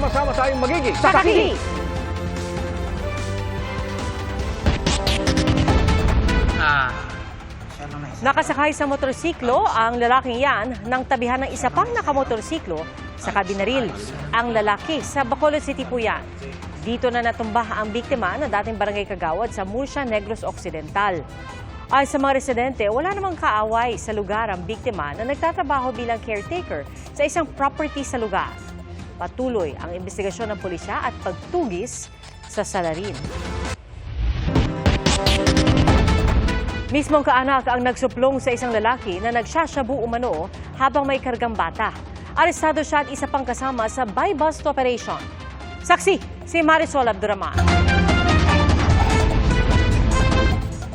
Sama-sama tayong magiging Sakaki! Nakasakay sa motorsiklo ang lalaking yan nang tabihan ng isa pang nakamotorsiklo sa kabinaril. Ang lalaki sa Bacolod City po yan. Dito na natumba ang biktima na dating barangay kagawad sa Murcia, Negros Occidental. Ay sa mga residente, wala namang kaaway sa lugar ang biktima na nagtatrabaho bilang caretaker sa isang property sa lugar. Patuloy ang investigasyon ng pulisya at pagtugis sa salarin. Mismong kaanak ang nagsuplong sa isang lalaki na nagsasyabu umano habang may kargang bata. Arestado siya at isa pang kasama sa buy-bust operation. Saksi, si Marisol Abduraman.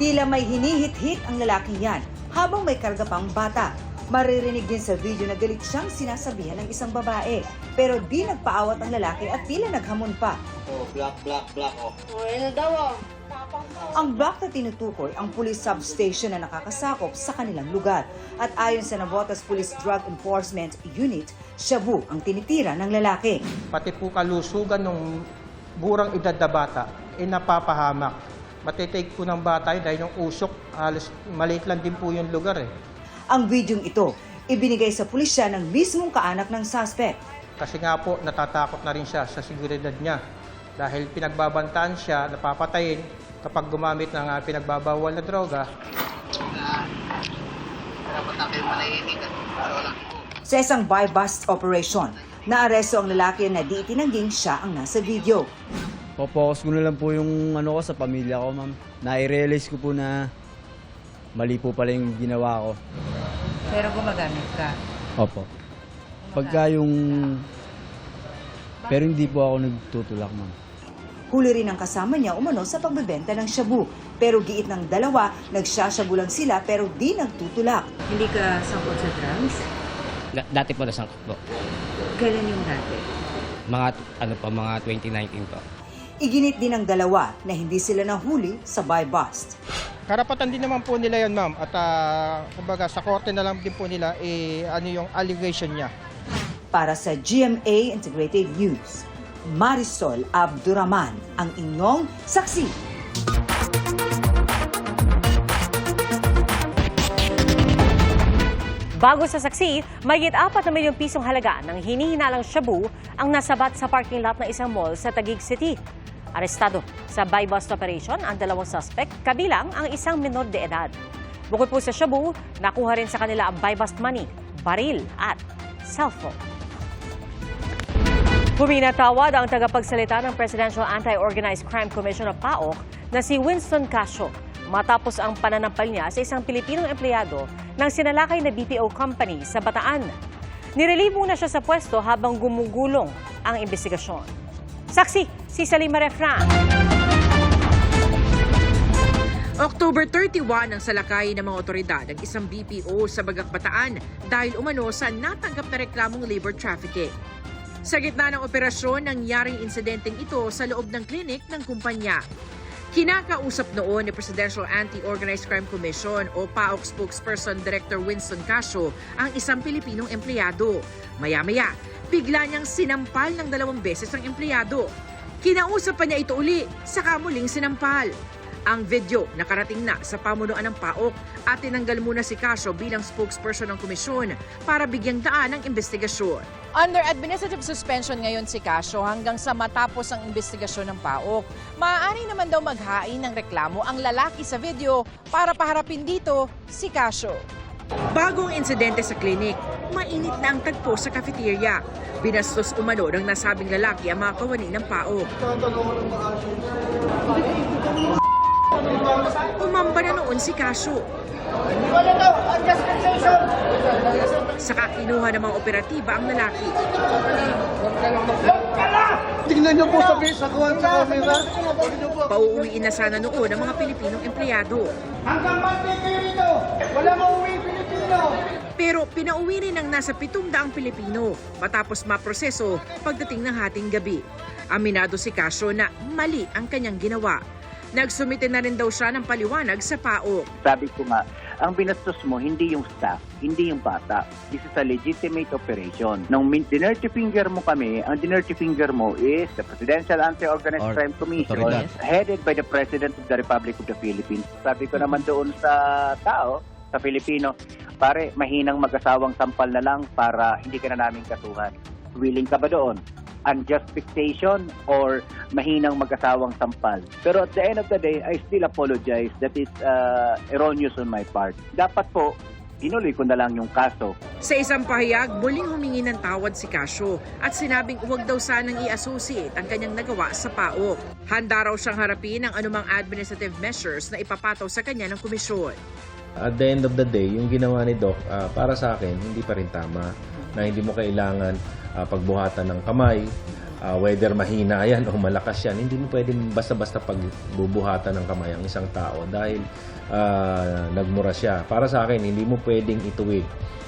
Tila may hinihit-hit ang lalaking yan habang may karga pang bata. Maririnig din sa video na galit siyang sinasabihan ng isang babae. Pero di nagpaawat ang lalaki at tila naghamon pa. Oh, black, oh. Ang block na tinutukoy ang police substation na nakakasakop sa kanilang lugar. At ayon sa Navotas Police Drug Enforcement Unit, shabu ang tinitira ng lalaki. Pati po kalusugan ng burang edad na bata ay napapahamak. Matitake po ng bata dahil yung usok, halos maliit lang din po yung lugar eh. Ang videong ito, ibinigay sa pulisya ng mismong kaanak ng suspect. Kasi nga po, natatakot na rin siya sa seguridad niya. Dahil pinagbabantaan siya, napapatayin kapag gumamit ng pinagbabawal na droga. Sa isang buy-bust operation, naaresto ang lalaki na di itinangging siya ang nasa video. Focus ko na lang po yung ko sa pamilya ko, ma'am. Na-realize ko po na mali po pala yung ginawa ko. Pero gumagamit ka? Opo. Pagka yung... Pero hindi po ako nagtutulak, ma'am. Huli rin ang kasama niya umano sa pagbebenta ng shabu. Pero giit ng dalawa, nagsashabu lang sila pero di nagtutulak. Hindi ka sangkot sa drugs? Dati po nasangkot po. Kailan yung dati? Mga 2019 po. Iginit din ng dalawa na hindi sila nahuli sa buy-bust. Karapatan din naman po nila yon, ma'am. At kumbaga sa korte na lang din po nila yung allegation niya. Para sa GMA Integrated News, Marisol Abduraman, ang inyong saksi. Bago sa saksi, mayigit 4 na milyong pisong halaga ng hinihinalang shabu ang nasabat sa parking lot ng isang mall sa Taguig City. Arestado sa buy-bust operation ang dalawang suspect, kabilang ang isang menor de edad. Bukod po sa shabu, nakuha rin sa kanila ang buy-bust money, baril at cellphone. Huminatawad ang tagapagsalita ng Presidential Anti-Organized Crime Commission of PAOK na si Winston Casio matapos ang pananampal niya sa isang Pilipinong empleyado ng sinalakay na BPO company sa Bataan. Nirelieve muna siya sa pwesto habang gumugulong ang investigasyon. Saksi, si Salima Refran. October 31 ang salakay ng mga otoridad ng isang BPO sa Bagak Bataan dahil umano sa natanggap na reklamong labor trafficking. Sa gitna ng operasyon, nangyaring insidenteng ito sa loob ng klinik ng kumpanya. Kinakausap noon ni Presidential Anti-Organized Crime Commission o PAOK spokesperson Director Winston Casio ang isang Pilipinong empleyado. Maya-maya, bigla niyang sinampal ng 2 beses ang empleyado. Kinausap pa niya ito uli, saka muling sinampal. Ang video nakarating na sa pamunuan ng PAOK at tinanggal muna si Casio bilang spokesperson ng komisyon para bigyang daan ang investigasyon. Under administrative suspension ngayon si Casio hanggang sa matapos ang investigasyon ng PAOK. Maaari naman daw maghain ng reklamo ang lalaki sa video para paharapin dito si Casio. Bagong insidente sa klinik, mainit na ang tagpo sa cafeteria. Binastos umano ng nasabing lalaki ang mga kawani ng PAOK. Umamba na noon si Casio. Saka kinuha ng mga operatiba ang lalaki. Tingnan niyo po sa camera. Pauuwiin na sana noon ang mga Pilipinong empleyado. Hanggang Monday kayo rito. Wala mauwi Pilipino. Pero pinauwi rin ng nasa 700 Pilipino matapos maproseso pagdating ng hating gabi. Aminado si Casio na mali ang kanyang ginawa. Nagsumite na rin daw siya ng paliwanag sa PAOK. Sabi ko nga, ang binastos mo hindi yung staff, hindi yung bata. This is a legitimate operation. Nung dinirty finger mo kami, ang dinirty finger mo is the Presidential Anti-Organized Crime Commission headed by the President of the Republic of the Philippines. Sabi ko naman doon sa tao, sa Pilipino, pare, mahinang mag-asawang sampal na lang para hindi ka na namin kasuhan. Willing ka ba doon? Unjust fixation or mahinang mag-asawang sampal? Pero at the end of the day, I still apologize. That is erroneous on my part. Dapat po, inuloy ko na lang yung kaso. Sa isang pahayag, muling humingi ng tawad si Casio at sinabing huwag daw sanang i-associate ang kanyang nagawa sa PAOK. Handa raw siyang harapin ang anumang administrative measures na ipapataw sa kanya ng komisyon. At the end of the day, yung ginawa ni Doc, para sa akin, hindi pa rin tama. Na hindi mo kailangan pagbuhatan ng kamay, whether mahina yan o malakas yan, hindi mo pwedeng basta-basta pagbubuhatan ng kamay ang isang tao dahil nagmura siya. Para sa akin, hindi mo pwedeng ituwid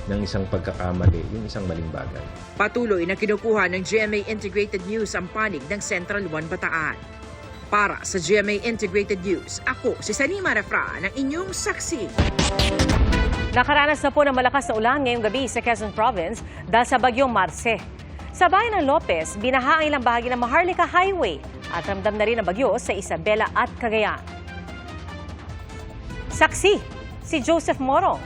ng isang pagkakamali, yung isang maling bagay. Patuloy na kinukuha ng GMA Integrated News ang panig ng Central 1 Bataan. Para sa GMA Integrated News, ako si Sanima Refra ng inyong saksi. Nakaranas na po ng malakas na ulan ngayong gabi sa Quezon Province dahil sa bagyong Marce. Sa bayan ng Lopez, binaha ang ilang bahagi ng Maharlika Highway at ramdam na rin ang bagyo sa Isabela at Cagayan. Saksi, si Joseph Morong.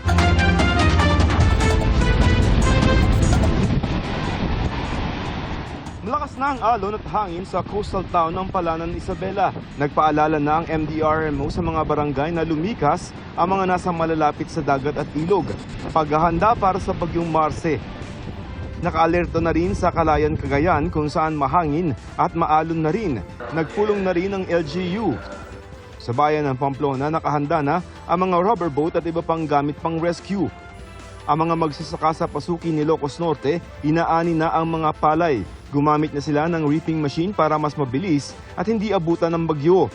Malakas na ang alon at hangin sa coastal town ng Palanan, Isabela. Nagpaalala na ang MDRMO sa mga barangay na lumikas ang mga nasa malalapit sa dagat at ilog. Paghahanda para sa bagyong Marce. Naka-alerto na rin sa Calayan, Cagayan kung saan mahangin at maalon na rin. Nagpulong na rin ang LGU. Sa bayan ng Pamplona, nakahanda na ang mga rubber boat at iba pang gamit pang rescue. Ang mga magsasaka sa pasuki ni Ilocos Norte, inaani na ang mga palay. Gumamit na sila ng reaping machine para mas mabilis at hindi abutan ng bagyo.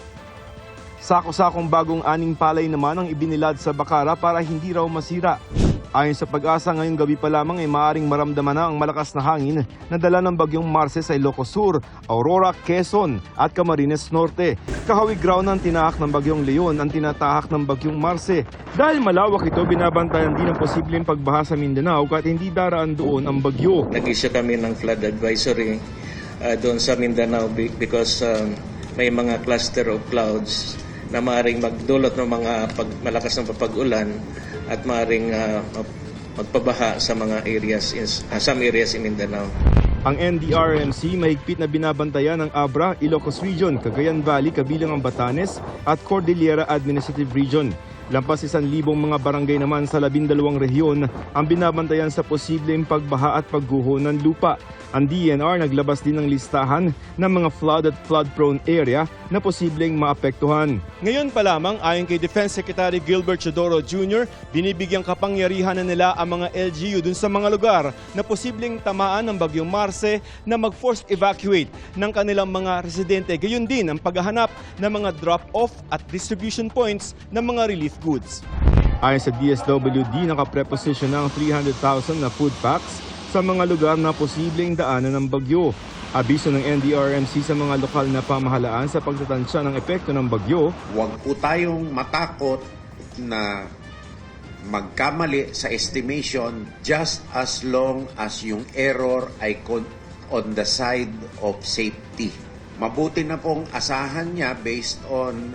Sako-sakong bagong aning palay naman ang ibinilad sa Bacara para hindi raw masira. Ayon sa Pag-asa, ngayong gabi pa lamang ay maaaring maramdaman na ang malakas na hangin na dala ng bagyong Marce sa Ilocos Sur, Aurora, Quezon at Camarines Norte. Kahawig raw ng tinahak ng bagyong Leon ang tinatahak ng bagyong Marce. Dahil malawak ito, binabantayan din ang posibleng pagbaha sa Mindanao kahit hindi daraan doon ang bagyo. Nag-issue kami ng flood advisory doon sa Mindanao because may mga cluster of clouds na maaaring magdulot ng mga malakas ng papag-ulan at maaaring magpabaha sa mga areas some areas in Mindanao. Ang NDRMC mahigpit na binabantayan ng Abra, Ilocos Region, Cagayan Valley kabilang ang Batanes at Cordillera Administrative Region. Lampas 1,000 mga barangay naman sa 12 rehiyon ang binabantayan sa posibleng pagbaha at pagguho ng lupa. Ang DNR naglabas din ng listahan ng mga flood at flood-prone area na posibleng maapektuhan. Ngayon pa lamang, ayon kay Defense Secretary Gilbert Chodoro Jr., binibigyang kapangyarihan na nila ang mga LGU dun sa mga lugar na posibleng tamaan ng bagyong Marce na mag-force evacuate ng kanilang mga residente. Gayon din ang paghahanap ng mga drop-off at distribution points ng mga relief goods. Ayon sa DSWD, nakapreposisyon ng 300,000 na food packs sa mga lugar na posibleng daanan ng bagyo. Abiso ng NDRMC sa mga lokal na pamahalaan sa pagtatansya ng epekto ng bagyo. Huwag po tayong matakot na magkamali sa estimation just as long as yung error ay on the side of safety. Mabuti na pong asahan niya based on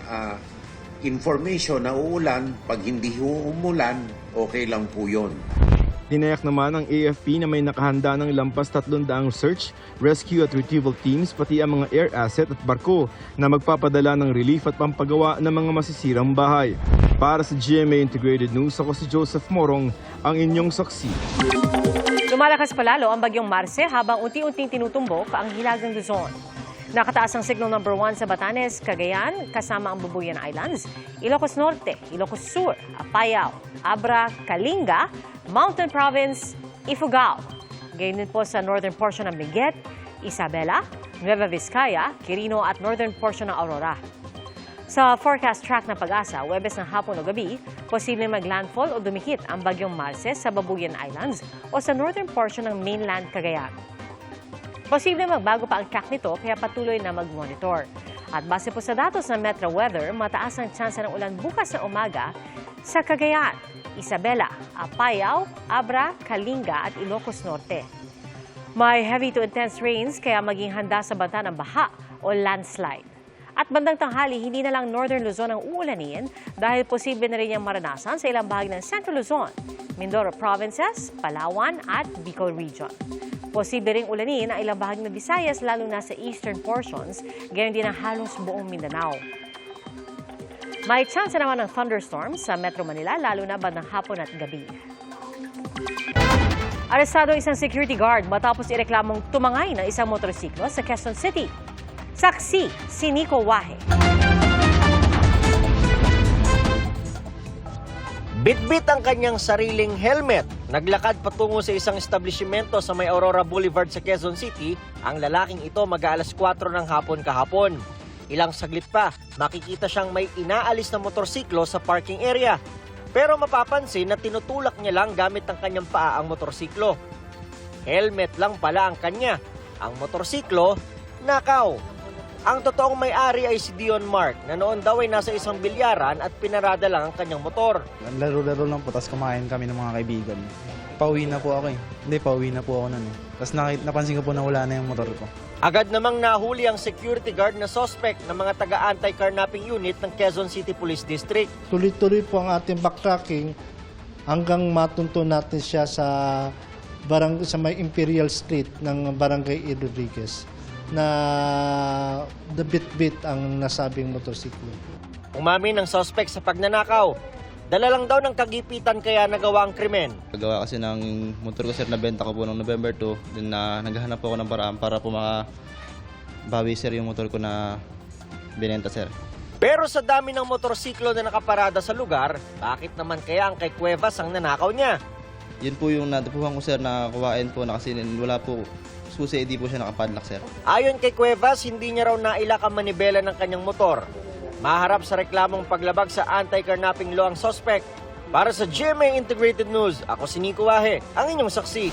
information na uulan. Pag hindi umulan, okay lang po yun. Tinayak naman ng AFP na may nakahanda ng lampas 300 search, rescue at retrieval teams pati ang mga air asset at barko na magpapadala ng relief at pampagawa ng mga masisirang bahay. Para sa GMA Integrated News, ako si Joseph Morong, ang inyong saksi. Lumalakas palalo ang bagyong Marce habang unti-unting tinutumbok ang hilagang Luzon. Nakataas ang signal number 1 sa Batanes, Cagayan, kasama ang Bubuyan Islands, Ilocos Norte, Ilocos Sur, Apayao, Abra, Kalinga, Mountain Province, Ifugao. Gayon din po sa northern portion ng Benguet, Isabela, Nueva Vizcaya, Quirino at northern portion ng Aurora. Sa forecast track ng Pag-asa, Huwebes ng hapon o gabi, posibleng maglandfall o dumikit ang bagyong Marce sa Babuyan Islands o sa northern portion ng mainland Cagayan. Posible magbago pa ang track nito kaya patuloy na mag-monitor. At base po sa datos ng Metro Weather, mataas ang tsansa ng ulan bukas na umaga sa Cagayan. Isabela, Apayao, Abra, Kalinga at Ilocos Norte. May heavy to intense rains kaya maging handa sa banta ng baha o landslide. At bandang tanghali, hindi na lang Northern Luzon ang uulanin dahil posible na rin niyang maranasan sa ilang bahagi ng Central Luzon, Mindoro Provinces, Palawan at Bicol Region. Posible ring ulanin ang ilang bahagi ng Visayas lalo na sa eastern portions, gayon din ang halos buong Mindanao. May chance naman ng thunderstorms sa Metro Manila lalo na bandang hapon at gabi. Arestado isang security guard matapos ireklamong tumangay ng isang motorsiklo sa Quezon City. Saksi si Nico Wahe. Bitbit ang kanyang sariling helmet. Naglakad patungo sa isang establishmento sa may Aurora Boulevard sa Quezon City. Ang lalaking ito mag-aalas 4 ng hapon kahapon. Ilang saglit pa, makikita siyang may inaalis na motorsiklo sa parking area. Pero mapapansin na tinutulak niya lang gamit ang kanyang paa ang motorsiklo. Helmet lang pala ang kanya. Ang motorsiklo, nakaw. Ang totoong may-ari ay si Dion Mark na noon daw ay nasa isang bilyaran at pinarada lang ang kanyang motor. Laro-laro lang po, tapos kumain kami ng mga kaibigan. Pauwi na po ako eh. Hindi, pauwi na po ako nun eh. Tapos napansin ko po na wala na yung motor ko. Agad namang nahuli ang security guard na suspect ng mga taga-anti-carnapping unit ng Quezon City Police District. Tuloy-tuloy po ang ating backtracking hanggang matunto natin siya sa may Imperial Street ng Barangay E. Rodriguez na the bit ang nasabing motorsiklo. Umamin ng suspect sa pagnanakaw. Dala lang daw ng kagipitan kaya nagawa ang krimen. Nagawa kasi ng motor ko sir, nabenta ko po noong November 2. Then naghahanap po ako ng paraan para po makabawi sir yung motor ko na binenta sir. Pero sa dami ng motorsiklo na nakaparada sa lugar, bakit naman kaya ang kay Cuevas ang nanakaw niya? Yun po yung natupuhan ko sir na kuwain po na kasi wala po susi, hindi po siya nakapadlock sir. Ayon kay Cuevas, hindi niya raw nailak ang manibela ng kanyang motor. Maharap sa reklamong paglabag sa anti-carnapping law ang suspect. Para sa GMA Integrated News, ako si Nico Wahe, ang inyong saksi.